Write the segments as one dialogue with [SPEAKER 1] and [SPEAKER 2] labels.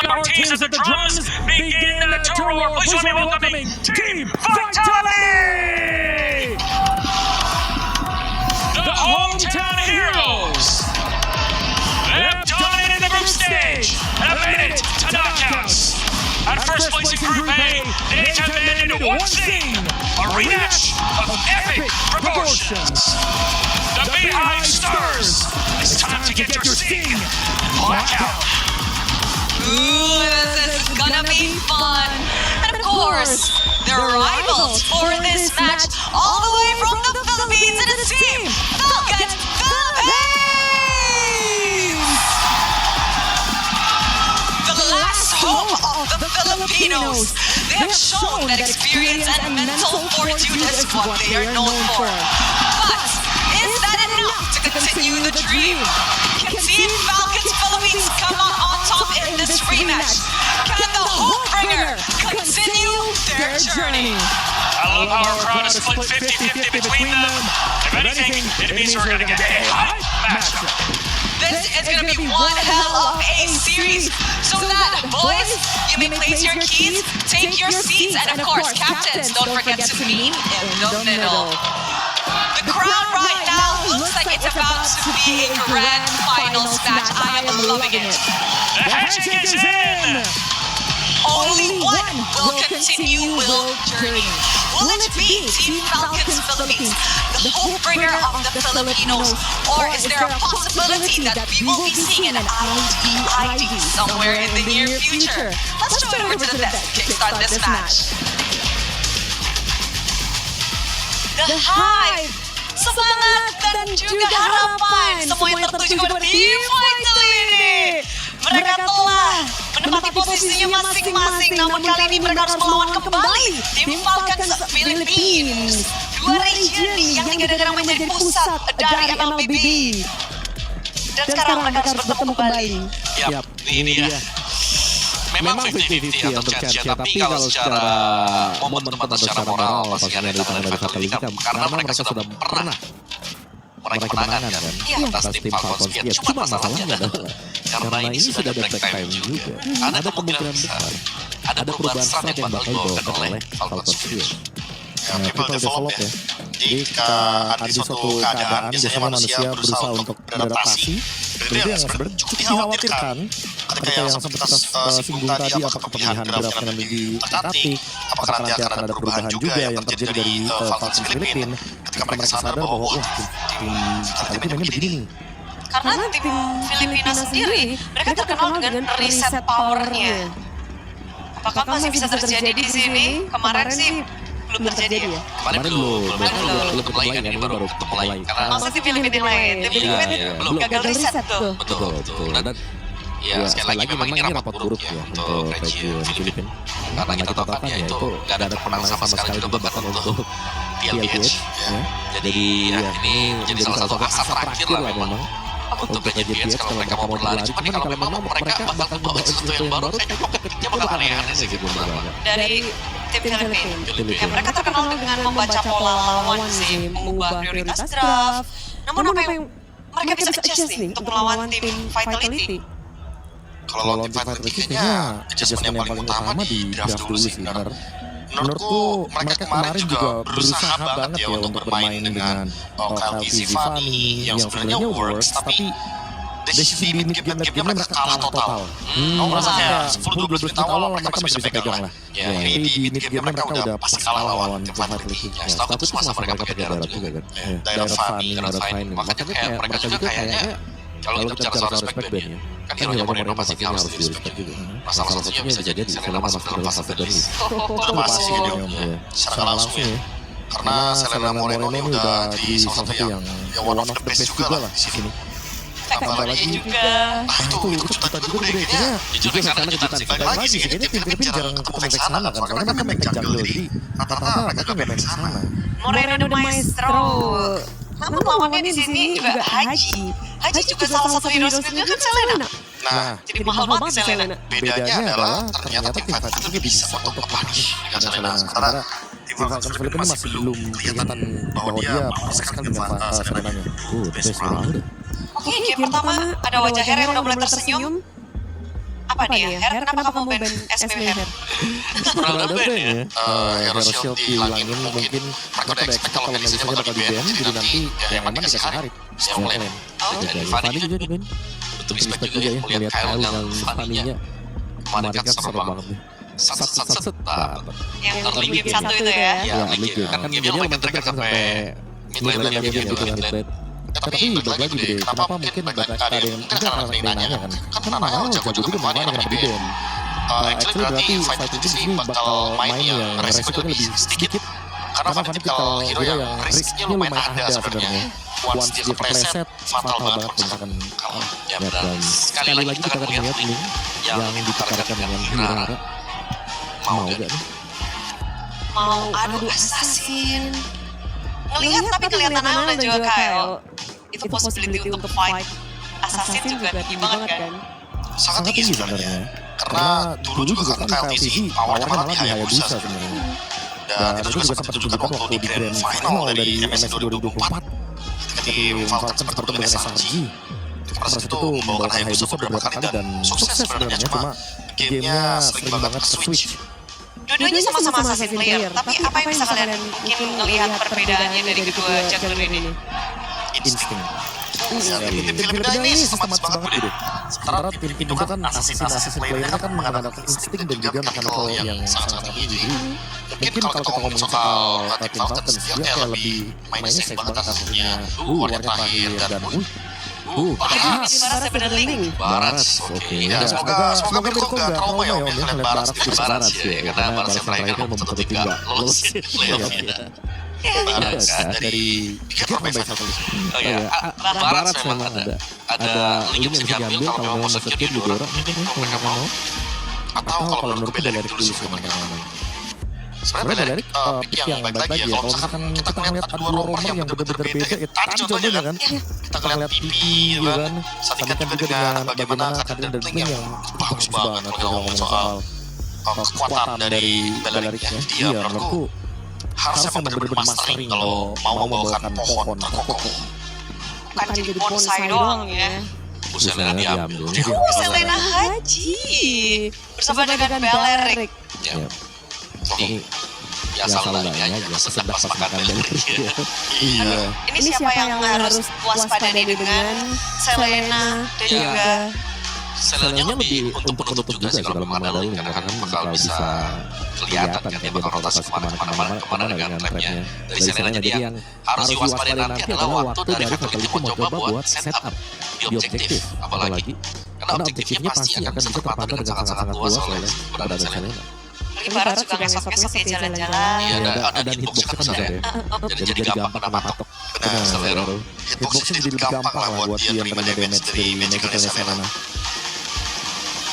[SPEAKER 1] our teams as the drums begin to roar. Please join me welcoming Team Vitality! The hometown heroes! They've dominated the group stage and have made it to knockouts. At first place in Group A, they have been into one scene, a rematch of epic proportions. The Beehive Stars, it's time to get your sting black out.
[SPEAKER 2] Ooh, this is gonna be fun. And of course, the rivals for this match, all the way from the Philippines, and it's Team Falcons Philippines! The last hope of the Filipinos. They have shown that experience and mental fortitude is what they are known for. But is that enough to continue the dream? Can Team Falcons Philippines come out on top in this rematch? Can the Hopebringer continue their journey?
[SPEAKER 1] I love how our crowd is split 50-50 between them. If anything, it means we're gonna get a hype matchup.
[SPEAKER 2] This is gonna be one hell of a series. So that, boys, you may place your keys, take your seats, and of course, captains, don't forget to meet in the middle. The crowd right now looks like it's about to be a grand finals match. I am loving it.
[SPEAKER 1] The handshake is in!
[SPEAKER 2] Only one will continue Will Journey. Will it be Team Falcons Philippines, the hopebringer of the Filipinos, or is there a possibility that we will be seeing an ID somewhere in the near future? Let's join over to the desk to kickstart this match. The Hive! Semangat dan juga harapan semua yang tertuju kepada Team Vitality. Mereka telah menempati posisinya masing-masing, namun kali ini mereka harus melawan kembali Team Falcons Philippines. Dua region yang tiga negara menjadi pusat dari MLBB. Dan sekarang mereka harus bertemu kembali.
[SPEAKER 3] Yap, ini dia. Memang 50-50 untuk Cia, tapi kalau secara momentum atau secara moral pastinya ada di tangan dari Fatality karena mereka sudah pernah meraih kemenangan kan atas tim Falcons. Cuma masalahnya adalah karena ini sudah ada break time juga, ada kemungkinan besar ada perubahan strat yang bakal dibawakan oleh Falcons.
[SPEAKER 4] People develop ya. Jadi ada di suatu keadaan biasanya manusia berusaha untuk beradaptasi. Itu yang sebenarnya cukup dikhawatirkan ketika yang sempat kita singgung tadi, apakah pemilihan draft yang lebih teratik, apakah nanti akan ada perubahan juga yang terjadi dari Falcons Filipina ketika mereka sadar bahwa wah tim Vitality mainnya begini nih.
[SPEAKER 2] Karena tim Filipina sendiri, mereka terkenal dengan reset powernya. Apakah masih bisa terjadi di sini? Kemarin sih belum terjadi ya?
[SPEAKER 3] Kemarin belum mulai kan, ini baru mulai.
[SPEAKER 2] Maksudnya tim Filipina yang lain, tim Filipina belum gagal reset tuh.
[SPEAKER 3] Betul. Dan ya sekali lagi memang ini rapat buruk ya untuk region Filipina. Karena kita tahu kan ya itu gak ada pemenang sama sekali juga bahkan untuk TLPH. Jadi ini jadi salah satu asa terakhir lah memang untuk PJPH kalau mereka mau berlari. Cuman kalau memang mereka bakal membawa sesuatu yang baru, kayaknya kompetitifnya bakal aneh-aneh sih gitu.
[SPEAKER 2] Dari tim Filipina, ya mereka terkenal dengan membaca pola lawan sih, mengubah prioritas draft. Namun apa yang mereka bisa adjust nih untuk melawan tim Vitality?
[SPEAKER 4] Kalau lawan tim Vitality kayaknya adjustment yang paling utama di draft dulu sih. Menurutku mereka kemarin juga berusaha banget ya untuk bermain dengan Kyle Zivani yang sebenarnya works, tapi dari sisi mid game mereka kalah total. Kamu merasa kayak 10-12 menit awal mereka masih bisa pegang lah. Tapi di mid game mereka udah pasti kalah lawan tim Vitality. Setahu itu semasa mereka pakai daerah juga kan. Daerah Fine. Makanya kayak mereka juga kayaknya kalau kita bicara soal respect band ya, kan hero-nya Moreno pasti harus di respect juga. Masalah satunya bisa jadi Selena masuk dalam fase kedua. Itu pasti gitu ya, secara langsung ya. Karena Selena Moreno ini udah di salah satu yang one of the best juga lah di sini. Tambah lagi
[SPEAKER 2] juga.
[SPEAKER 4] Itu jutaan juga gede.
[SPEAKER 3] Jujur di sana jutaan sih.
[SPEAKER 4] Balik lagi sih, kayaknya tim Filipina jarang ketemu back sana kan. Soalnya mereka main jungle, jadi rata-rata mereka nggak main ke sana.
[SPEAKER 2] Moreno the Maestro. Namun lawannya di sini juga Haji. Haji juga salah satu hero juga kan Selena.
[SPEAKER 4] Nah,
[SPEAKER 2] jadi mahal banget Selena.
[SPEAKER 4] Bedanya adalah ternyata tim Vitality bisa untuk punish dengan Selena. Sementara tim Falcons Filipina masih belum kelihatan bahwa dia bisa sekali dengan Selenanya.
[SPEAKER 3] Best banget.
[SPEAKER 2] Oke, game pertama ada wajah Hera yang udah mulai tersenyum. Apa nih ya? Her, kenapa kamu ban SPW Her?
[SPEAKER 3] Pernah ada band ya.
[SPEAKER 4] Hero Shield dihilangin mungkin mereka udah expect kalau Melisanya bakal di ban, jadi nanti yang aman dikasih Harit yang lain.
[SPEAKER 2] Oh,
[SPEAKER 3] Jadi Fanny juga di band.
[SPEAKER 1] Betul respect juga ya
[SPEAKER 3] melihat
[SPEAKER 1] melihat Kyle
[SPEAKER 3] yang
[SPEAKER 1] yang Fanny-nya
[SPEAKER 3] kemarin
[SPEAKER 1] kemarin
[SPEAKER 3] kan seru banget nih.
[SPEAKER 1] Sat.
[SPEAKER 2] yang
[SPEAKER 1] Early
[SPEAKER 2] game
[SPEAKER 1] game
[SPEAKER 2] 1 itu ya.
[SPEAKER 1] Ya, early game. Kan gamenya lumayan tracker sampai mid lane
[SPEAKER 3] game
[SPEAKER 1] gitu
[SPEAKER 3] gitu
[SPEAKER 1] kan.
[SPEAKER 3] kan. Tapi balik lagi Bede, kenapa mungkin ada yang enggak karena ada yang nanya kan? Kan namanya jago juga mainnya kenapa di band? Actually berarti Fight itu di sini bakal main yang resikonya lebih sedikit. Karena Fanny kalau hero yang risknya lumayan ada sebenarnya. Once dia kepleset, fatal banget kalau misalkan kalah.
[SPEAKER 1] Ya,
[SPEAKER 3] Dan sekali lagi kita akan melihat nih yang ditargetkan dengan Hira. Mau gak nih?
[SPEAKER 2] Mau adu assassin. Ngelihat tapi kelihatan Aul dan juga Kyle. Itu possibility untuk fight assassin juga tinggi banget kan.
[SPEAKER 4] Sangat tinggi sebenarnya. Karena dulu juga kan KLTV awalnya malah di Hayabusa sebenarnya. Dan itu juga sempat ditunjukkan waktu di Grand Final dari MSI 2024 ketika Falcon sempat bertemu dengan SRG. Proses itu membawakan Hayabusa beberapa kali dan sukses sebenarnya, cuma gamenya sering banget ke-switch.
[SPEAKER 2] Dua-duanya sama-sama assassin player, tapi apa yang bisa kalian mungkin ngelihat perbedaannya dari kedua jungler ini?
[SPEAKER 4] Insting. Tim-tim beda ini sistematis banget gitu. Sementara tim-tim itu kan assassin playernya kan mengandalkan insting dan juga mechanical yang sangat tinggi. Jadi mungkin kalau kita ngomong soal tim Falcons, dia kayak lebih mainnya safe banget assassinnya. Warnya terakhir dan
[SPEAKER 2] Barat bener link.
[SPEAKER 1] Barat, oke.
[SPEAKER 4] Ya, semoga Mirko gak trauma ya om ya ngeliat Barat di
[SPEAKER 1] Barat sih, karena Barat yang terakhir kan satu tim gak lolos playoff-nya.
[SPEAKER 4] Barat dari pikir terbaik satu.
[SPEAKER 1] Oh iya, Barat memang ada link yang bisa diambil kalau mau secure di Dora mungkin ya, kalau mereka mau.
[SPEAKER 4] Atau kalau menurutku Belerik dulu sih mereka ngomong. Sebenarnya Belerik pick yang baik lagi ya. Kalau misalkan kita ngeliat ada dua romer yang bener-bener beda, ya tadi contohnya kan. Kita ngeliat Pipi gitu kan. Sandingkan juga dengan bagaimana Kaden dan Link yang bagus banget kalau ngomong soal kekuatan dari Belerik ya. Iya menurutku harusnya bener-bener mastering kalau mau membawakan pohon terkokoh.
[SPEAKER 2] Bukan jadi bonsai doang ya.
[SPEAKER 1] Selena diambil.
[SPEAKER 2] Selena Haji bersama dengan Belerik.
[SPEAKER 3] Ini
[SPEAKER 1] Biasa lah ya, sedap pas makan
[SPEAKER 4] Iya.
[SPEAKER 2] Ini siapa yang harus waspada dengan Selena dan juga
[SPEAKER 1] Selenanya lebih untuk penutup juga sih kalau mana dulu karena kan bakal bisa kelihatan kan dia bakal rotasi kemana dengan trapnya dari Selena. Jadi yang harus diwaspadai nanti adalah waktu dari Fatality mau coba buat setup di objektif apalagi karena objektifnya pasti akan bisa terpantau dengan sangat-sangat luas oleh Barat dan Selena.
[SPEAKER 2] Barat juga ngesotnya ya jalan-jalan.
[SPEAKER 1] Iya ada hitboxnya kan ada ya. Jadi gampang patok.
[SPEAKER 4] Benar, Selena. Hitboxnya jadi lebih gampang lah buat dia menerima damage dari Magical Selena.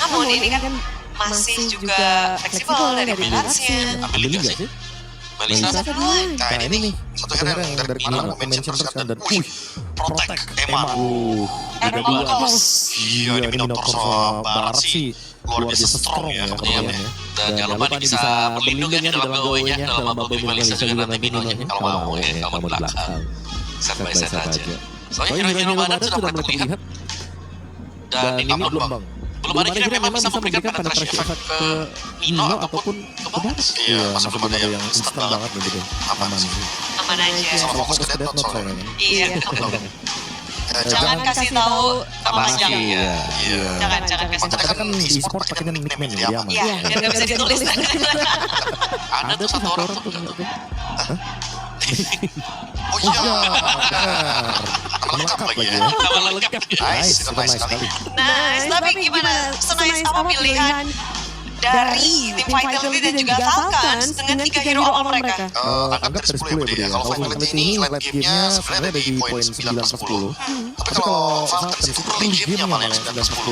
[SPEAKER 2] Namun ini kan masih juga fleksibel dari balance-nya.
[SPEAKER 1] Ambil juga sih. Melisa.
[SPEAKER 4] Nah ini nih satu hero yang dari kemarin aku mention terus kan dan protect Emma. Ada dua. Iya ini Minotaur sama Barat sih luar biasa strong ya kemudian ya.
[SPEAKER 1] Dan jangan lupa bisa berlindung ya dalam gawe-nya dalam bubble Melisa juga nanti Minonya kalau mau ya kalau di belakang. Set by set aja. Soalnya hero-hero Barat sudah mulai terlihat. Dan ini belum ada kira memang bisa memberikan penetrasi efek ke Mino ataupun ke Barat.
[SPEAKER 4] Iya, masih belum ada yang instan banget nih gitu. Aman sih.
[SPEAKER 2] Aman aja.
[SPEAKER 4] Sama fokus ke Death Note soalnya kan.
[SPEAKER 2] Iya. Jangan kasih tahu nama panjang.
[SPEAKER 4] Iya.
[SPEAKER 2] Jangan kasih tahu.
[SPEAKER 4] Makanya kan di e-sport pakainya nickname ya, aman.
[SPEAKER 2] Iya, biar nggak bisa ditulis.
[SPEAKER 1] Ada tuh satu orang tuh.
[SPEAKER 4] Oh iya, lengkap lagi ya.
[SPEAKER 1] Nama lengkap.
[SPEAKER 4] Nice, itu nice sekali.
[SPEAKER 2] Nice, tapi gimana? Senice apa pilihan dari tim Vitality dan juga Falcons dengan 3 hero all mereka?
[SPEAKER 4] Anggap dari 10 ya Budi ya. Kalau Vitality ini late game-nya sebenarnya ada di poin 9 per 10. Tapi kalau Falcons itu early game-nya malah yang 9 per 10.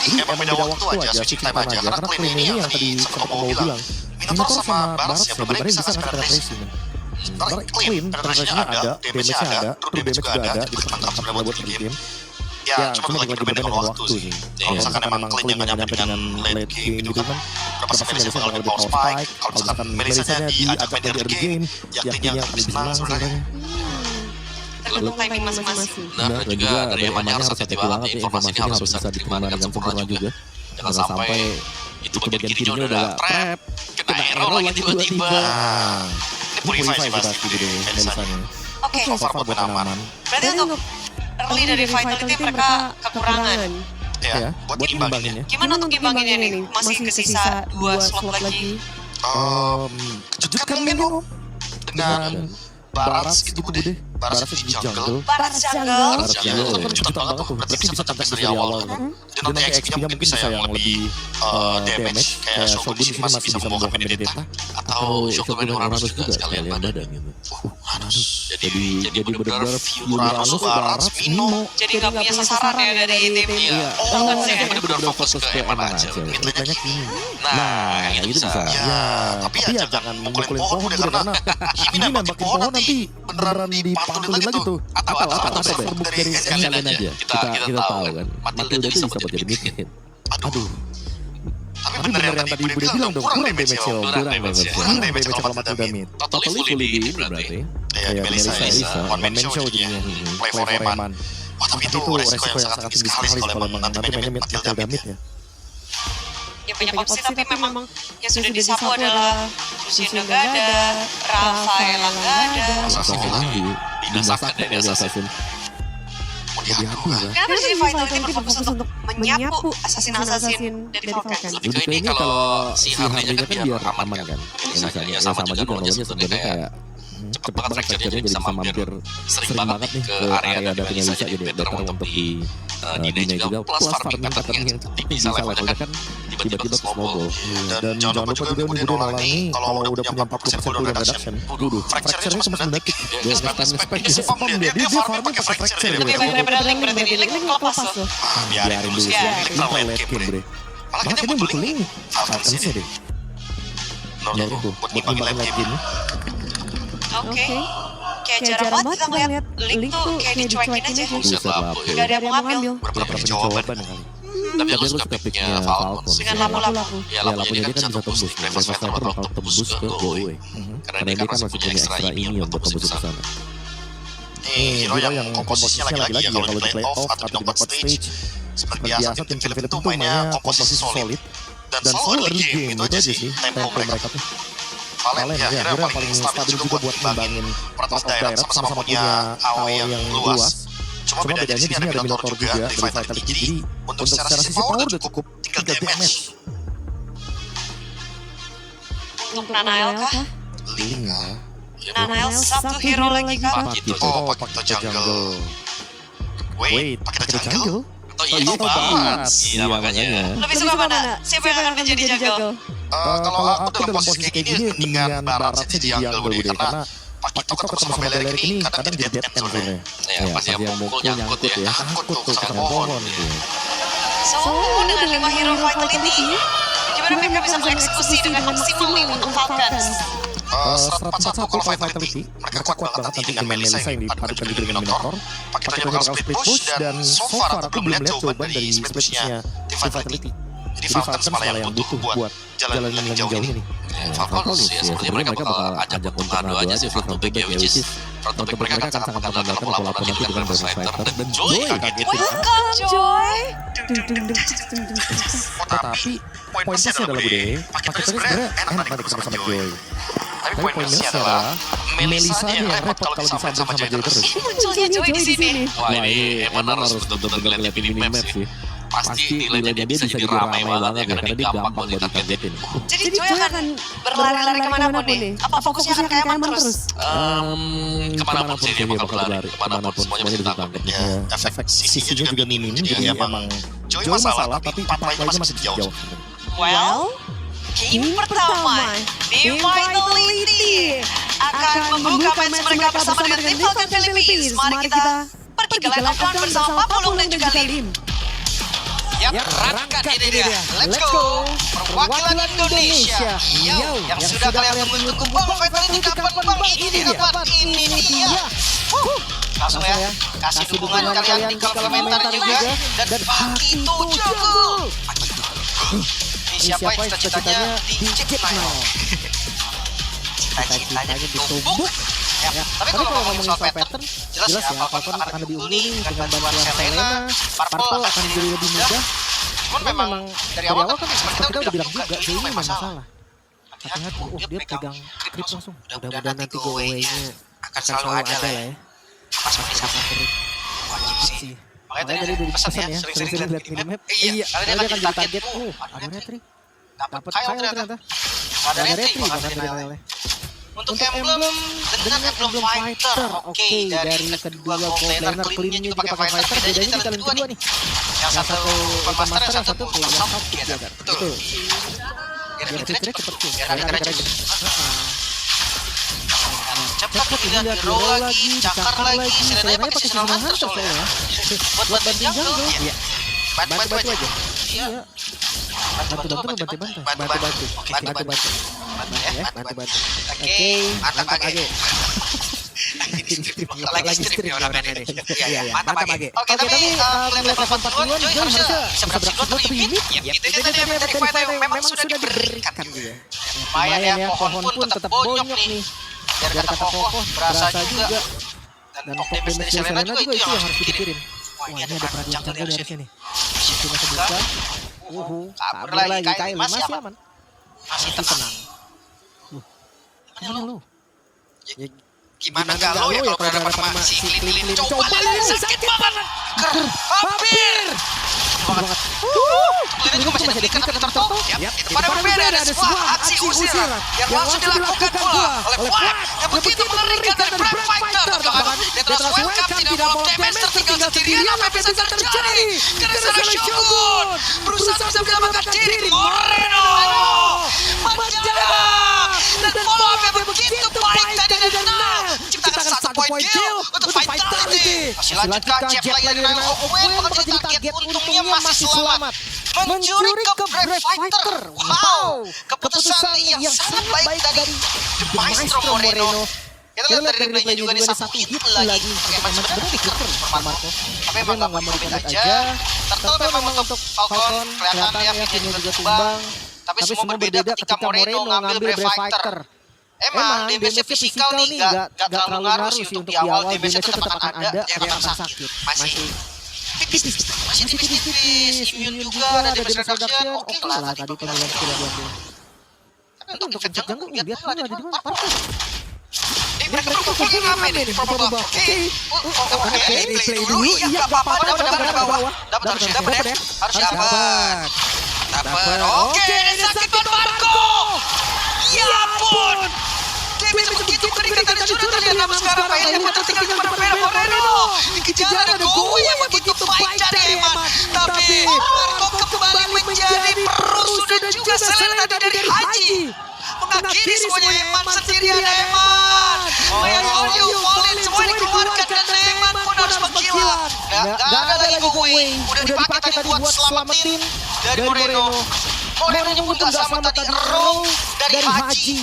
[SPEAKER 4] Jadi emang beda waktu aja, switching time aja. Karena clean ini yang tadi sempat mau bilang, Minotaur sama Barat ya benar-benar bisa ngasih penetrasi. Sementara clean, penetrasinya ada, damage-nya ada, true damage juga ada, jadi pertangkap sebenarnya buat early game. Ya, cuma lagi berbeda dengan waktu sih. Kalau misalkan emang clean yang nyampe dengan late game gitu kan, berapa sih Melisa bakal lebih power spike. Kalau misalkan Melisanya diajak dari early game, yakinnya akan lebih senang sebenarnya.
[SPEAKER 2] Tergantung timing masing-masing.
[SPEAKER 1] Nah, dan juga dari Emanya harus hati-hati banget ya, informasi ini harus bisa diterima dengan sempurna juga.
[SPEAKER 3] Jangan sampai itu bagian kirinya udah trap, kena arrow lagi tiba-tiba.
[SPEAKER 4] Nah,
[SPEAKER 3] Ini
[SPEAKER 4] Purify
[SPEAKER 3] purify
[SPEAKER 4] sih
[SPEAKER 3] sih
[SPEAKER 4] pasti
[SPEAKER 3] pasti
[SPEAKER 4] deh Melisanya.
[SPEAKER 2] Oke,
[SPEAKER 4] So far buat aman.
[SPEAKER 2] berarti untuk early dari Vitality mereka kekurangan.
[SPEAKER 4] Ya, buat imbangin ya.
[SPEAKER 2] Gimana untuk imbanginnya nih? Masih kesisa 2 slot lagi.
[SPEAKER 4] Kejutkan Mino dengan Baras itu deh. Baras di jungle.
[SPEAKER 2] Barat jungle.
[SPEAKER 3] Barat jungle.
[SPEAKER 4] Itu kan kejutan banget tuh. Berarti bisa kontak dari awal kan. Dan nanti XP-nya mungkin bisa yang lebih damage. Kayak Shogun di sini masih bisa membawakan Benedetta.
[SPEAKER 3] Atau Shogun Uranus juga sekalian badan gitu. Jadi benar-benar
[SPEAKER 4] Uranus, Baras, Mino.
[SPEAKER 2] Jadi nggak punya sasaran ya dari tim.
[SPEAKER 3] Iya.
[SPEAKER 2] Offense ya.
[SPEAKER 3] Benar-benar fokus ke Eman aja.
[SPEAKER 4] Banyak ini.
[SPEAKER 3] Nah, itu bisa.
[SPEAKER 4] Ya, tapi ya jangan mukulin pohon udah karena ini nembakin pohon nanti beneran dipantulin lagi tuh. Atau serbuk dari
[SPEAKER 3] sekalian aja. Kita tahu kan. Matilda itu bisa buat jadi mid.
[SPEAKER 4] Aduh. Tapi bener yang tadi Bude bilang dong, kurang damage-nya. Kurang damage kalau Matilda mid.
[SPEAKER 3] Totally fully di berarti.
[SPEAKER 4] Ya, Melissa, one man show jadinya. Play for Eman. Wah, tapi itu resiko yang sangat tinggi sekali kalau emang nanti mainnya Matilda mid ya.
[SPEAKER 2] Yang punya opsi tapi memang yang sudah disapu adalah Luciano nggak ada, Rafael nggak ada.
[SPEAKER 3] Assassin lagi. Dinasakan dari Assassin.
[SPEAKER 4] Mau diadu kan?
[SPEAKER 2] Kenapa sih Vitality berfokus untuk menyapu assassin-assassin dari Falcons?
[SPEAKER 3] Lebih ke ini kalau si Harley-nya kan biar aman kan. Misalnya sama juga normalnya sebenarnya kayak cepet banget fracture-nya jadi bisa mampir sering banget nih ke area datanya Lisa jadi better untuk di Dina juga plus farming pattern yang bisa levelnya kan tiba-tiba snowball.
[SPEAKER 4] Dan jangan lupa juga nih Bude Nolang ini kalau udah punya 40% cooldown reduction, fracture-nya cuma 9 detik. Dia spam dia farming pakai fracture.
[SPEAKER 2] Lebih baik daripada Link berarti nih, Link lepas tuh.
[SPEAKER 4] Biarin dulu sih, Link terlalu late game Bude. Malah kita butuh Link Falcons-nya deh. Ya itu, buat ngimbangin late game.
[SPEAKER 2] Oke. Kayak jarang banget kita ngeliat Link tuh kayak dicuekin aja.
[SPEAKER 3] Buset lah.
[SPEAKER 2] Gak ada yang mau ngambil.
[SPEAKER 4] Berapa jawaban kali.
[SPEAKER 3] Tapi aku suka picknya Falcon.
[SPEAKER 2] Dengan lapu-lapu.
[SPEAKER 3] Ya lapunya dia kan bisa tembus. Reverse Fighter bakal tembus ke Goe. Karena dia kan masih punya extra ini untuk tembus ke sana.
[SPEAKER 4] Hero yang komposisinya lagi-lagi ya kalau di playoff atau di knockout stage. Seperti biasa tim Philip itu mainnya komposisi solid dan selalu early game itu aja sih tempo mereka tuh. Valen ya hero yang paling stabil juga buat ngembangin Path of Direct sama punya AoE yang luas. Cuma bedanya di sini ada Minotaur juga dari Vitality. Jadi untuk secara sisi power udah cukup tinggal damage.
[SPEAKER 2] Untuk Nanael kah?
[SPEAKER 4] Link ya.
[SPEAKER 2] Nanael satu hero lagi kah?
[SPEAKER 4] Oh, Pakito Jungle. Wait, Pakito Jungle?
[SPEAKER 3] Oh iya banget. Iya makanya.
[SPEAKER 2] Lebih suka mana? Siapa yang akan menjadi jago?
[SPEAKER 4] Kalau aku dalam posisi kayak gini mendingan Barat sih di jungle deh karena Pakito ketemu sama Beleric ini kadang jadi dead end sebenarnya.
[SPEAKER 3] Ya pasti yang mukul nyangkut ya.
[SPEAKER 4] Takut tuh sama pohon.
[SPEAKER 2] So, dengan 5 hero Vitality, gimana mereka bisa mengeksekusi dengan maksimal nih untuk Falcons?
[SPEAKER 4] 141 kalau Vitality, mereka kuat banget nanti dengan Melissa yang dipadukan juga dengan Minotaur. Pakito bakal split push dan so far aku belum lihat jawaban dari split pushnya tim Vitality. Jadi Falcons malah yang butuh buat jalan yang jauh ini nih.
[SPEAKER 3] Falcons ya sepertinya mereka bakal ajak untuk adu aja sih front to back ya which is front to back mereka akan sangat mengandalkan pola-pola nanti dengan Reverse Fighter dan Joy kaget.
[SPEAKER 2] Welcome Joy!
[SPEAKER 4] Tetapi poin plusnya adalah Bude, Pakito sebenarnya enak nanti ketemu sama Joy. Tapi poin minusnya adalah Melissa nih yang repot kalau disambung sama Joy terus.
[SPEAKER 2] Munculnya Joy di sini.
[SPEAKER 3] Wah ini emang harus betul-betul ngeliat minimap sih. Pasti nilainya dia bisa jadi ramai banget ya karena dia gampang buat ditargetin.
[SPEAKER 2] Jadi Joy akan berlari-lari kemanapun nih? Apa fokusnya akan ke Eman terus?
[SPEAKER 3] Kemanapun sih dia bakal berlari, kemanapun semuanya bisa ditangkap.
[SPEAKER 4] Efek sisinya juga minim, jadi emang Joy masalah tapi pipeline-nya masih jauh.
[SPEAKER 2] Well, game pertama di Vitality akan membuka match mereka bersama dengan tim Falcon Philippines. Mari kita pergi ke line of round bersama Papulung dan juga Lim. Yap, rangkat ini dia. Let's go. Perwakilan Indonesia. Yo, yang sudah kalian tunggu-tunggu. Bang, Vitality kapan bang? Ini kapan? Ini dia. Langsung ya, kasih dukungan kalian di kolom komentar juga. Dan Pakito Jungle. Ini siapa yang cita-citanya dicekik now? Cita-citanya ditumbuk. Ya, tapi kalau ngomongin soal pattern, jelas ya Falcon akan lebih unggul nih dengan bantuan Selena. Purple akan jadi lebih mudah. Cuman memang dari awal kan seperti kita udah bilang juga
[SPEAKER 4] ini
[SPEAKER 2] ini memang
[SPEAKER 4] masalah.
[SPEAKER 2] masalah. Hati-hati, dia pegang grip langsung.
[SPEAKER 4] Mudah-mudahan nanti giveaway-nya
[SPEAKER 2] akan selalu ada lah ya. Pas bisa wajib sih. Makanya tadi udah dipesan ya, sering-sering lihat minimap. Iya, karena dia akan jadi target. Ada retri. Dapat Kyle ternyata. Ada retri bahkan finalnya. Untuk emblem dengan emblem fighter. Oke, dari kedua co-player clean-nya juga pakai fighter. Bedanya di talent kedua nih. Yang satu master, yang satu punya top together. Betul. Biar retri cepet tuh. Biar ada aja. Cepat dilihat, di roll lagi, cakar lagi. Sebenarnya pakai seasonal hunter soalnya. Buat bantu jungle. Iya. Bantu aja. Iya. Bantu. Oke, bantu. Oke, mantap Age. Lagi strip nih orangnya nih. Iya, mantap Age. Oke, tapi level 40-an Joy harusnya bisa berapa sih gol terhibit? Ya, itu tadi yang dari Fight yang memang sudah diberikan juga. Lumayan ya, pohon pun tetap bonyok nih. Biar kata kokoh berasa juga. Dan top damage dari Selena juga itu yang harus dipikirin. Wah, ini ada perhatian jungle dari sini. Situ masih buka. Kabur lagi, Kyle masih aman. Masih tenang. Gimana lu? Ya, gimana enggak lu ya kalau berhadapan sama si Clean. Coba lihat sakit banget. Hampir. Banget. Clean juga masih ada flicker dan turtle. Itu pada berbeda ada sebuah aksi usir yang langsung dilakukan pula oleh Flag yang begitu mengerikan dari Brand Fighter. Dan terus welcome tidak mau damage tertinggal sendirian apa yang bisa terjadi. Karena sana Shogun berusaha bisa menyelamatkan diri. Moreno menjaga dan follow up yang begitu baik tadi dari Nal. Ciptakan satu point kill untuk Vitality. Masih lanjutkan Jeff lagi dari Nal. Owen bakal jadi target, untungnya masih selamat. Mencuri ke Brave Fighter. Wow, keputusan yang sangat baik dari The Maestro Moreno. Kita lihat dari replaynya juga nih satu hit lagi pakai macam sebenarnya diker Marco. Tapi memang nggak mau commit aja. Turtle memang untuk Falcon kelihatan ya fitnya juga tumbang. Tapi semua berbeda ketika Moreno ngambil Brave Fighter. Emang damage fisikal nih nggak terlalu ngaruh sih untuk di awal. Damage tetap akan ada, yang akan sakit. Masih tipis-tipis. Immune juga ada damage reduction. Oke lah tadi pemilihan sudah diambil. Tapi untuk pencet jungle lihat dulu ada di mana Marco. Mereka lagi rame nih, Oke, play dulu. Iya, nggak apa-apa. Dapat harus dapat ya. Harus dapat. Oke, disakitkan Marco. Ya ampun. Damage begitu keringkan dan sudah terlihat namun sekarang mainnya tertinggal kepada Moreno. Dikejar ada Gowa yang begitu baik dari Eman. Tapi Marco kembali menjadi perusuh dan juga Selena dari Haji. Mengakhiri semuanya Eman sendirian Eman. Volin semua dikeluarkan dan Eman pun harus menghilang. Gak ada lagi Gowa. Udah dipakai tadi buat selamatin dari Moreno. Moreno pun gak selamat tadi. Roll dari Haji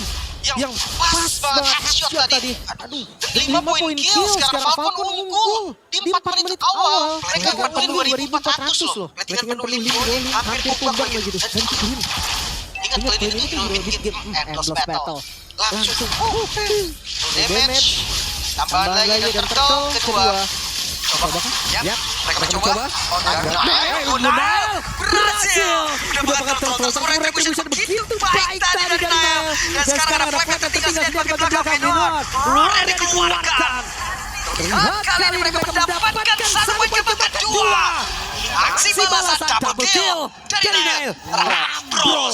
[SPEAKER 2] yang pas banget headshot tadi. Aduh, 5 poin kill sekarang Falcon unggul di 4 menit awal. Mereka penuh 2.400 loh. Mereka penuh 5 hampir tumbang lagi tuh. Ingat kali ini tuh mid game endless battle. Langsung damage. Tambahan lagi dan turtle kedua. Coba kan? Ya, mereka coba. Nal berhasil. Udah bakal turtle semua retribution begitu baik tadi dari Nal. Dan sekarang ada Flag yang tinggal sendiri di belakang Edward. Roar dikeluarkan. Terlihat kali ini mereka mendapatkan satu poin kedua. Aksi balasan double kill dari Nail. Bro.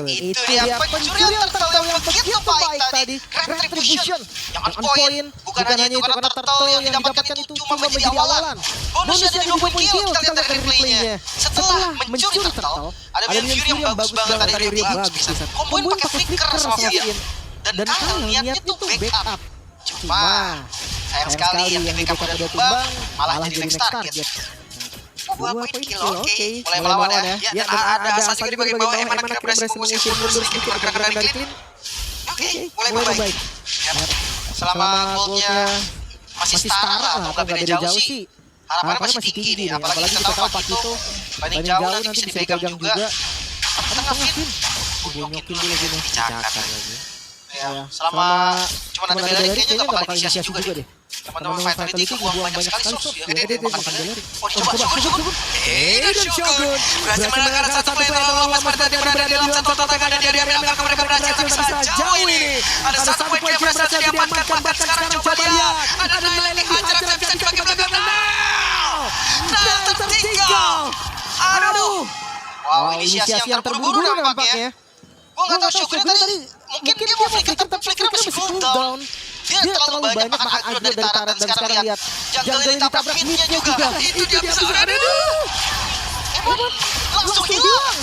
[SPEAKER 2] Itu dia pencurian turtle yang begitu baik tadi. Retribution yang on point. Bukan hanya itu karena turtle yang didapatkan itu cuma menjadi awalan. Bonusnya jadi 2 poin kill kita lihat dari replaynya. Setelah mencuri turtle, ada Fury yang bagus banget tadi dari bagus. Komboin pakai flicker sama Fury. Dan kalian lihatnya tuh backup. Cuma sayang sekali yang backup udah tumbang malah jadi next target. 2 poin kill, oke. Mulai melawan ya. Dan ada Sasuke di bagian bawah. Eman akhirnya berhasil mengusir mundur sedikit pergerakan dari Clean. Oke, mulai membaik. Selama goldnya masih setara atau nggak beda jauh sih. Harapannya masih tinggi nih. Apalagi kita tahu Pak itu banding jauh nanti bisa dipegang juga. Tengah Fin. Bonyokin dulu gini. Dicakan lagi. Selama cuma ada beda kayaknya nggak bakal inisiasi juga deh. Teman-teman Vitality buang banyak sekali sos. Ya, dia makan Galeri. Oh, dicoba.
[SPEAKER 3] Dan Shogun
[SPEAKER 2] berhasil menangkap satu player lawan Sparta berada di dalam satu tangan dan di area belakang mereka berhasil bisa jauh ini. Ada satu poin yang berhasil diamankan, bahkan sekarang coba lihat. Ada Nail yang hajar yang bisa dibagi belakang. Nail tertinggal. Aduh. Wow, inisiasi yang terburu-buru nampaknya. Gue gak tau Shogun tadi, mungkin dia mau flicker tapi flickernya masih cooldown. Dia terlalu banyak makan aggro dari Taran dan sekarang lihat jungle yang ditabrak midnya juga. Itu dia bisa aduh. Emang langsung hilang.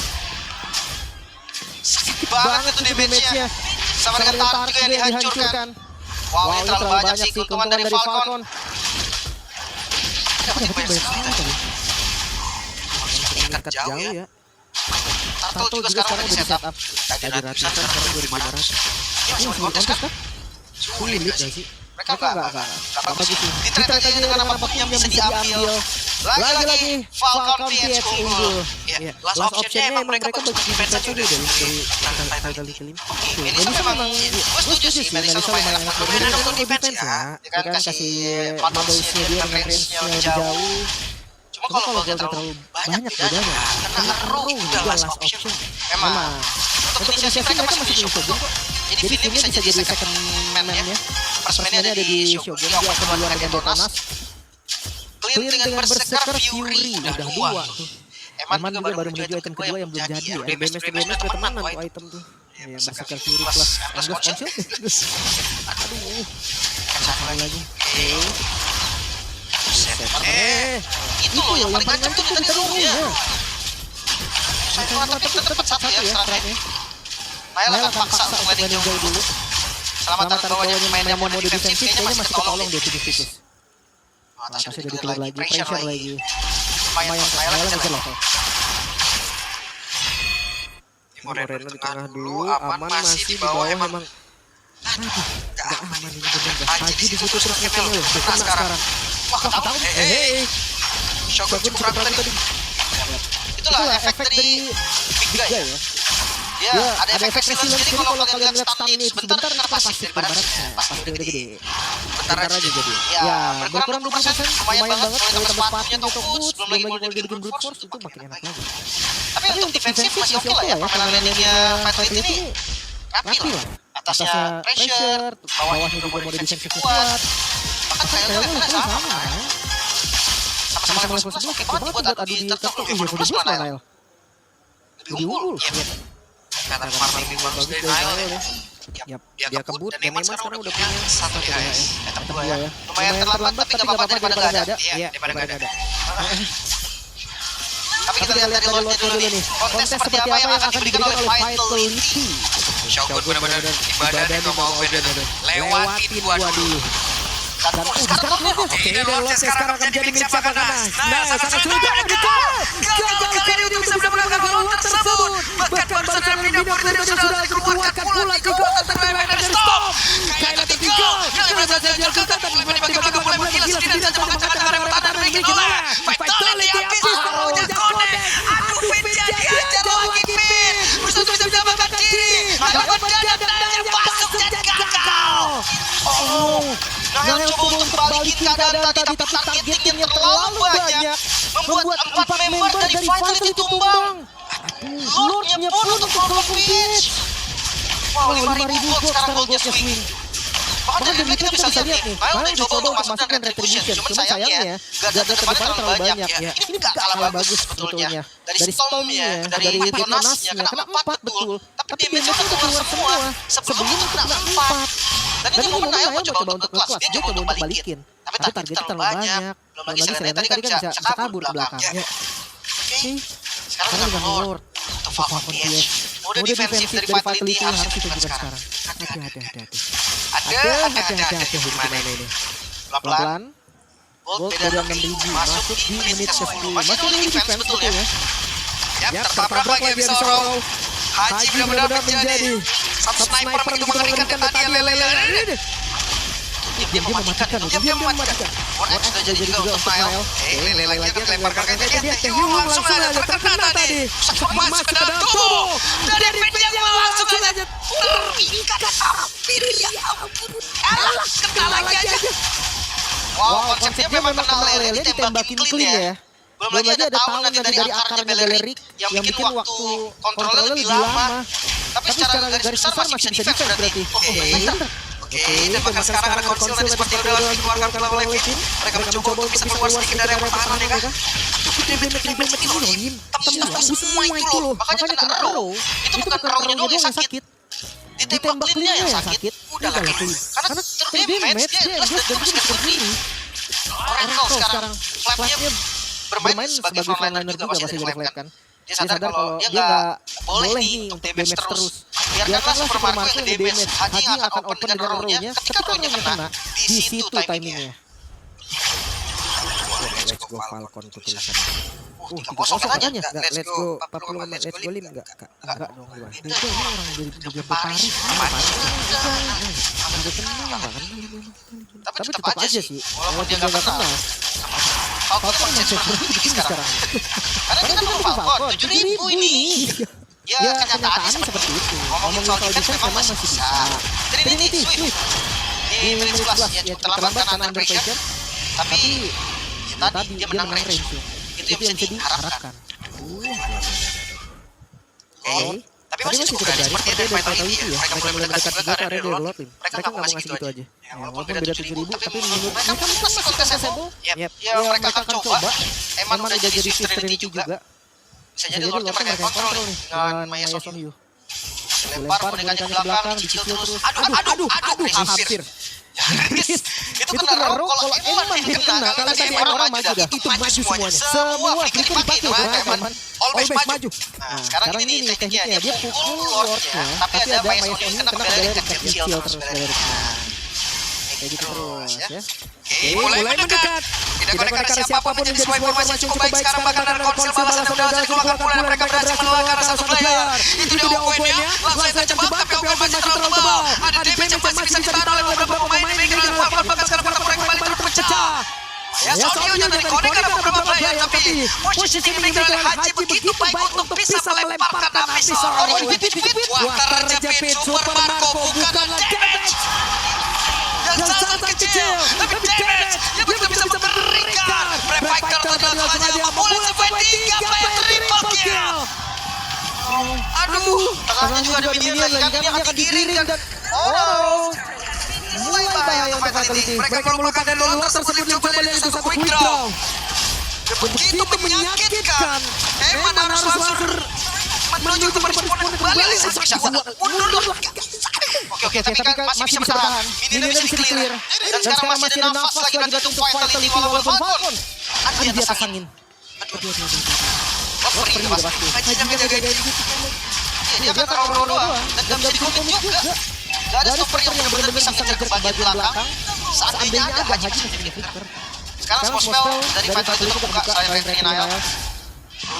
[SPEAKER 2] Sakit banget itu damage-nya. Sama dengan Taran juga yang dihancurkan. Wow, ini terlalu banyak sih keuntungan dari Falcon. Dapat banyak sekali tadi. Tingkat jauh ya. Turtle juga sekarang udah di setup. Tadi ratusan sekarang 2.500. Ini masih kontes kan? Sulit gak sih? Mereka gak bagus sih. Di trade aja dengan apapun yang bisa diambil. Lagi-lagi Falcon PH unggul. Last optionnya emang mereka bagi defense aja udah dari Vitality ke 5. Melisa memang gue setuju sih. Melisa lumayan enak bermain untuk defense ya. Dia kan kasih bubblesnya dia dengan range-nya jauh. Cuma kalau terlalu banyak bedanya. Kena row juga last option. Emang. Untuk inisiasi mereka masih punya Shogun kok. Jadi Philip bisa jadi second man-nya. First man-nya ada di Shogun. Dia akan keluar dengan Detonas. Clean dengan Berserker Fury. Udah 2 tuh. Eman juga baru menuju item kedua yang belum jadi ya. Damage bertemanan tuh item tuh. Ya Berserker Fury plus Angus Conscious. Aduh. Satu lagi. Itu loh yang paling ngancam tuh tadi loh ya. Tapi tetap satu ya stratnya. Nail akan paksa untuk landing jauh dulu. Selamat bawahnya main yang mode defensif kayaknya masih ketolong deh tikus. Atasnya udah dikeluar lagi, pressure lagi. Lumayan, Nail akan kejar level. Moreno di tengah dulu, aman masih di bawah memang. Aduh, gak aman ini bener. Haji di situ terus ngepel loh, kena sekarang. Wah, ketahuan. Shogun cukup rapi tadi. Itulah efek dari Big Guy ya. Ya, ada efek resilience. Jadi kalau kalian lihat stamina sebentar ntar pasif pas udah gede. Bentar aja jadi. Ya, berkurang 20%, lumayan banget. Kalau tambah sepatunya atau boots, belum lagi kalau dia bikin brute force itu makin enak lagi. Tapi untuk defensif masih oke lah ya. Permainan landingnya Vitality ini rapi lah. Atasnya pressure, bawahnya juga mode defensifnya kuat. Bahkan kayaknya levelnya sama. Sama-sama level 11, oke banget buat adu di turtle. Iya, kode 11 lah Nail. Lebih unggul. Karena farming bagus dari Nail ya. Dia kebut dan Eman sekarang udah punya satu guys. Etap 2 ya. Lumayan terlambat tapi gak apa-apa daripada gak ada. Iya, daripada gak ada. Tapi kita lihat dari Lordnya dulu nih. Kontes seperti apa yang akan diberikan oleh Vitality. Shogun benar-benar ibadah dan mau lewatin gua dulu. Dan sekarang oke, dan Lordnya sekarang akan jadi milik siapa kan? Nah, sangat sulit banget gitu. Gagal kali ini untuk bisa mendapatkan gol tersebut. Bahkan barusan pindah dari sudah dikeluarkan pula kekuatan terbaik dari Storm. Kayla tertinggal. Kali berhasil dilakukan tapi tiba-tiba mulai menghilang sendiri dan mengancam area pertahanan dari gila. Vitality habis memuja Konek. Aduh, Finn jadi ajar lagi Finn. Berusaha bisa mendapatkan kiri. Melakukan dana yang masuk dan gagal. Oh. Nail coba untuk balikin keadaan tadi tapi targeting yang terlalu banyak membuat 4 member dari Vitality tumbang. Lordnya pun untuk Falcon Beach. Wow, 5.000 gold sekarang goldnya swing. Bahkan dari kita bisa lihat nih, Nail udah coba untuk masukkan Retribution. Cuman sayangnya gak terdepan terlalu banyak. Ini gak kalah bagus sebetulnya. Dari Stormnya, dari Detonas-nya kena 4 betul. Tapi damage-nya udah keluar semua. Sebelumnya kena 4. Dan ini momen Nail coba untuk kelas, dia coba untuk balikin. Tapi targetnya terlalu banyak. Belum lagi Selena tadi kan bisa kabur ke belakang. Oke, sekarang dengan Lord untuk Falcon PH. Mode defensif dari Vitality harus ditunjukkan sekarang. Hati-hati gimana ini. Pelan-pelan. Bolt beda 6.000 masuk di menit ke-10. Masuk di defense betul ya. Ya, tertabrak lagi Sorrow. Haji benar-benar menjadi satu sniper begitu mengerikan dan tadi lele. Dia mematikan. Warhead sudah jadi juga untuk Nail. Lele lagi akan melemparkan gajah dia. Taehyung langsung aja terkena tadi. Masuk ke dalam tubuh. Dari Finn yang langsung aja terikat hampir ya ampun. Alah, kena lagi aja.
[SPEAKER 4] Wow, konsepnya memang kena lele ditembakin clean ya. Belum lagi ada tahun nanti dari akarnya Belerik yang bikin waktu kontrolnya lebih lama. Tapi secara garis besar masih bisa defense berarti. Oke, tembakan sekarang ada konsil dan seperti yang udah dikeluarkan oleh Levin. Mereka mencoba untuk bisa keluar sedikit dari area pertahanan ya kah? Itu damage ini loh, tembus semua itu loh. Makanya kena row. Itu bukan row-nya doang yang sakit. Ditembak clean-nya yang sakit. Udah lah clean. Karena terdamage, dia exhaust dan bisa berdiri. Oracle sekarang, flap-nya bermain sebagai frontliner juga pasti jadi flap kan. Dia sadar kalau dia nggak boleh nih untuk damage terus. Biarkanlah Supermarco yang damage. Haji yang akan open dengan row-nya. Ketika row-nya kena, di situ timingnya. Let's go Falcon tuh tulisannya. 3-0 katanya. Let's go 40 menit. Let's go Lim enggak? Enggak dong gua. Itu orang dari Paris. Tapi tetap aja sih. Walaupun dia enggak kenal. Falcon masih tinggi sekarang. Karena kita kan Falcon 7.000 ini. Ya kenyataannya seperti itu. Ngomongin soal defense memang masih bisa. Trinity Swift di menit 11 ya cukup terlambat karena under pressure. Tapi tadi dia menang range. Itu yang bisa diharapkan. Tapi masih cukup garis seperti dari Vital itu ya. Mereka mulai mendekat juga ke area Develop. Mereka nggak mau ngasih gitu aja. Walaupun beda 7.000 tapi menurut mereka masih accessible. Ya mereka akan coba. Emang udah jadi Swift Trinity juga. Bisa jadi Lordnya mereka kontrol nih dengan Maya Son Yu. Lempar bonekanya ke belakang, dicicil terus. Aduh, hampir. Itu kena row kalau emang dia kena. Kalau tadi orang maju dah, itu maju semuanya. Semua flicker dipakai teman-teman. Always maju. Nah, sekarang ini tekniknya dia pukul Lordnya, tapi ada Maya Son Yu kena Belerik kecil terus Belerik. Kayak gitu terus ya. Oke, mulai mendekat. Tidak konekkan siapapun menjadi sebuah informasi yang cukup baik. Sekarang bahkan ada konsil balasan yang berhasil dikeluarkan pula dan mereka berhasil mengeluarkan satu player. Itu dia Owen-nya. Langsung yang cepat tapi Owen masih terlalu tebal. Ada damage yang masih bisa ditahan oleh beberapa pemain. Baker dan Falcon bahkan sekarang mereka kembali terpecah. Ya Sonio dari konekkan beberapa player tapi posisi Baker dan Haji begitu baik untuk bisa melemparkan api seorang Wah terjepit Supermarco bukanlah damage yang sangat kecil, tapi damage yang begitu bisa mengerikan. Reviker ternyata sengaja memulai sampai 3 play triple kill. Aduh, tengahnya juga ada minion lagi kan, ini akan digiring dan mulai bahaya untuk Vitality. Mereka melupakan dulu tersebut mencoba dari itu satu quick draw. Begitu menyakitkan. Eman harus langsung menuju ke respon kembali. Bisa mundur. Oke, tapi kan masih bisa bertahan. Minionnya bisa di-clear. Dan sekarang masih ada nafas lagi nanti untuk Vitality walaupun Falcon ada di atas angin. Aduh. Free udah pasti. Haji jaga-jagain gitu. Dia akan roll doang. Dan gak bisa di-commit juga. Gak ada stopper yang benar-benar bisa ngejar ke bagian belakang. Seandainya ada Haji masih punya flicker. Sekarang small spell dari Vitality untuk buka selain range-nya Nile.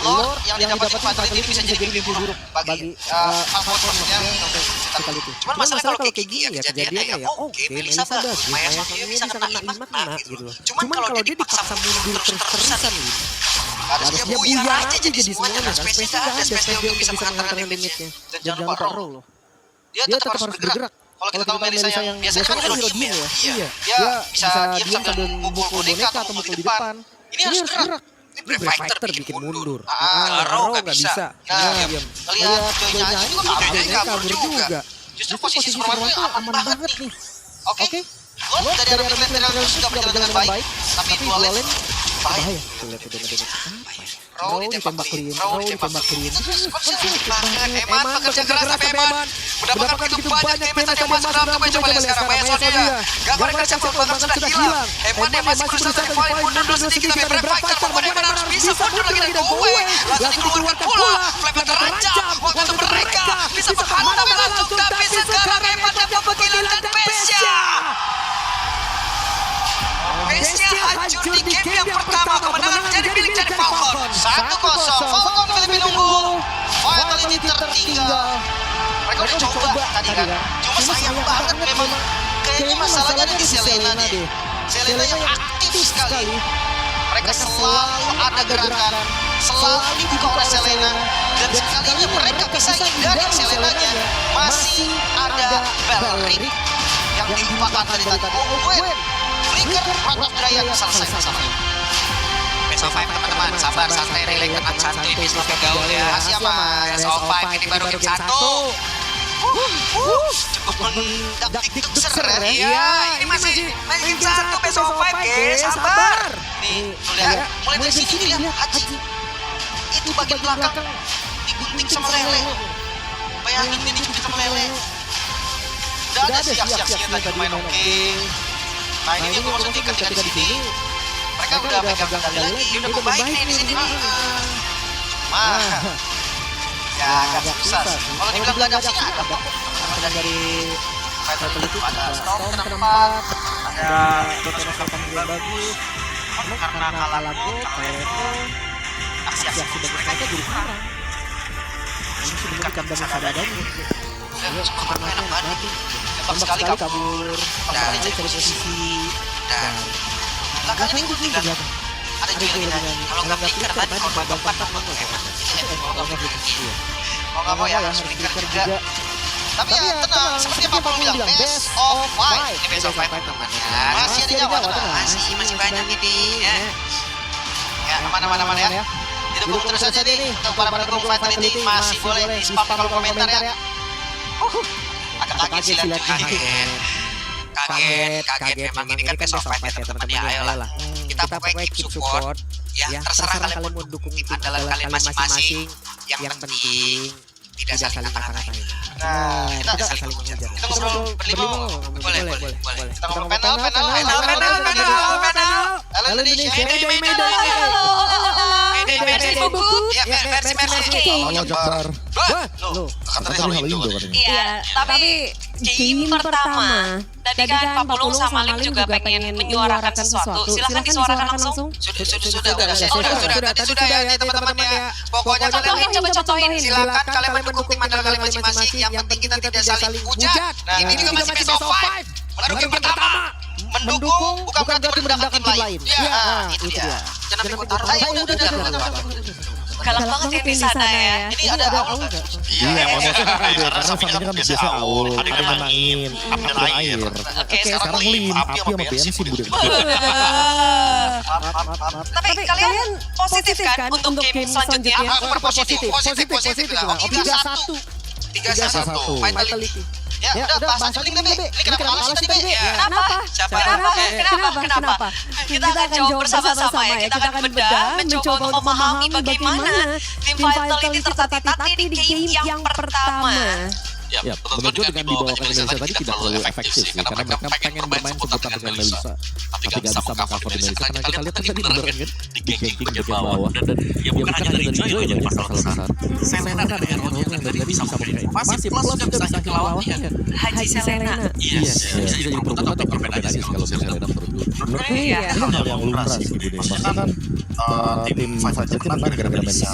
[SPEAKER 4] Lord yang didapatin Vitality bisa jadi mimpi buruk bagi Falcon maksudnya untuk Vitality. Cuman masalah kalau kayak gini ya kejadiannya ya oke, Melissa bagus. Maya Son Yu bisa kena 5 gitu loh. Cuman kalau dia dipaksa mundur terus-terusan gitu. Harusnya buyar aja jadi semuanya kan. Space-nya gak ada, space-nya untuk bisa mengantarkan limitnya. Dan jangan lupa roll loh. Dia tetap harus bergerak. Kalau kita tahu Melissa yang biasanya kan hero diem ya. Iya. Dia bisa diem sambil mukul boneka atau mukul di depan. Ini harus gerak. Ini Fighter bikin mundur. Row gak bisa. Ngeliat Joy-nya juga kabur juga. Justru posisi Supermarco aman banget nih. Oke. Lord dari arah mid-lane sudah berjalan dengan baik. Tapi dua lane bahaya. Row ditembak clean. Eman bekerja keras tapi Eman mendapatkan begitu banyak damage yang masuk dalam tubuh. Coba lihat sekarang Maya Son Yu ya. Gak mereka cabut bahkan sudah hilang. Eman yang masih berusaha dari poin mundur sedikit tapi Fighter pokoknya Eman harus bisa mundur lagi dan go away. Langsung dikeluarkan pula. Flap terancam. Waktu mereka bisa menghantam langsung tapi sekarang Eman dapat kehilangan base-nya. Base-nya hancur di game yang pertama. Kemenangan jadi milik dari Falcon. 1-0. Falcon lebih nunggu. Vitality tertinggal. Mereka udah coba tadi kan. Cuma sayang banget memang. Kayaknya masalahnya ada di Selena deh. Selena yang aktif sekali. Mereka selalu ada gerakan. Selalu dibuka oleh Selena. Dan sekalinya mereka bisa hindari Selenanya. Masih ada Belerik yang dilupakan tadi. Owen
[SPEAKER 2] Flicker, Ratna Dryan selesai masalahnya. Best of 5 teman-teman, sabar, santai, relay, tenang, santai, peace love gaul ya. Asia mas, Best of 5 ini baru game 1. Cukup mendakdikduk ya. Iya, ini masih game 1 Best of 5 guys, sabar. Nih, lihat, mulai dari sini nih lihat, Haji. Itu bagian belakang digunting sama Lele. Bayangin ini digunting sama Lele. Udah ada siap-siapnya tadi main oke. Nah ini yang gue maksud ketika di sini mereka udah pegang kendali lagi, udah membaik nih di sini nih. Ya agak susah. Kalau dibilang gak ada opsinya ada kok. Dari Vitality ada Storm keempat, ada Dotena Falcon yang bagus. Karena kalah gol, aksi-aksi bagus mereka jadi kurang. Ini sebenarnya bukan sadadanya. Cepat enak banget. Tembak sekali kabur. Dari cari posisi. Dan belakang ini gue tinggal. Ada juga lagi. Kalau nggak flicker tadi korban keempat mau nggak mau ya harus flicker juga. Tapi ya tenang, seperti apa Paul bilang, best of 5. Ini best of 5 teman. Masih ada nyawa, masih banyak ini. Ya aman ya. Didukung terus saja nih untuk para pendukung Vitality, masih boleh di spam di kolom komentar ya. Agak kaget sih lihat kaget memang ini kan best of 5 ya teman-teman ya, ayolah kita pokoknya keep support ya, terserah kalian mau dukung tim andalan kalian masing-masing, yang penting tidak saling ngata-ngatain. Nah, kita saling mengejar. Kita ngobrol berlima. Boleh. Kita ngobrol panel. Halo Indonesia. Mercy buku. Ya, Mercy.
[SPEAKER 4] Halo Jakbar.
[SPEAKER 2] Loh,
[SPEAKER 4] Katanya halo Indo katanya.
[SPEAKER 2] iya, tapi game pertama tadi kan Pak Pulung sama Lim juga pengen menyuarakan sesuatu. Silahkan disuarakan langsung. Sudah. Tadi sudah ya teman-teman ya. Pokoknya kalian coba contohin. Silakan kalian mendukung tim andalan kalian masing-masing. Yang penting kita tidak saling hujat. Nah, ini juga masih best of 5. Baru game pertama. Mendukung bukan berarti merendahkan tim lain. Ya, itu dia. Jangan ikutan. Udah. Galak banget ya di sana ya. Ini ada awal enggak?
[SPEAKER 4] Iya, karena sampingnya kan biasa awal, ada yang menangin, ada air.
[SPEAKER 2] Oke,
[SPEAKER 4] Sekarang Lim, api sama bensin udah.
[SPEAKER 2] Tapi kalian positif kan untuk game selanjutnya?
[SPEAKER 4] Super positif lah.
[SPEAKER 2] 3-1 Vitality. Ya udah bahas aja Lim. Ini kenapa kalah sih tadi? Kenapa? Kita akan coba bersama-sama ya. Kita akan bedah, mencoba untuk memahami bagaimana tim Vitality tertatih-tatih di game yang pertama.
[SPEAKER 3] Ya, betul dengan dibawakan Melissa tadi tidak terlalu efektif sih, karena mereka pengen bermain seputar dengan Melissa, tapi gak bisa mengcover Melissa, karena kita lihat tadi beneran kan di ganking bagian bawah, dan ya bukan hanya dari Joy yang masalah besar, Selena ada errornya yang dari bisa memakai masih plus juga bisa ke lawannya.
[SPEAKER 2] Haji Selena.
[SPEAKER 3] Iya, bisa jadi perubahan atau perbedaan aja kalau Selena menurut gue.
[SPEAKER 4] Ini hal yang lumrah sih, maksudnya kan tim Vitality menang gara-gara Melissa.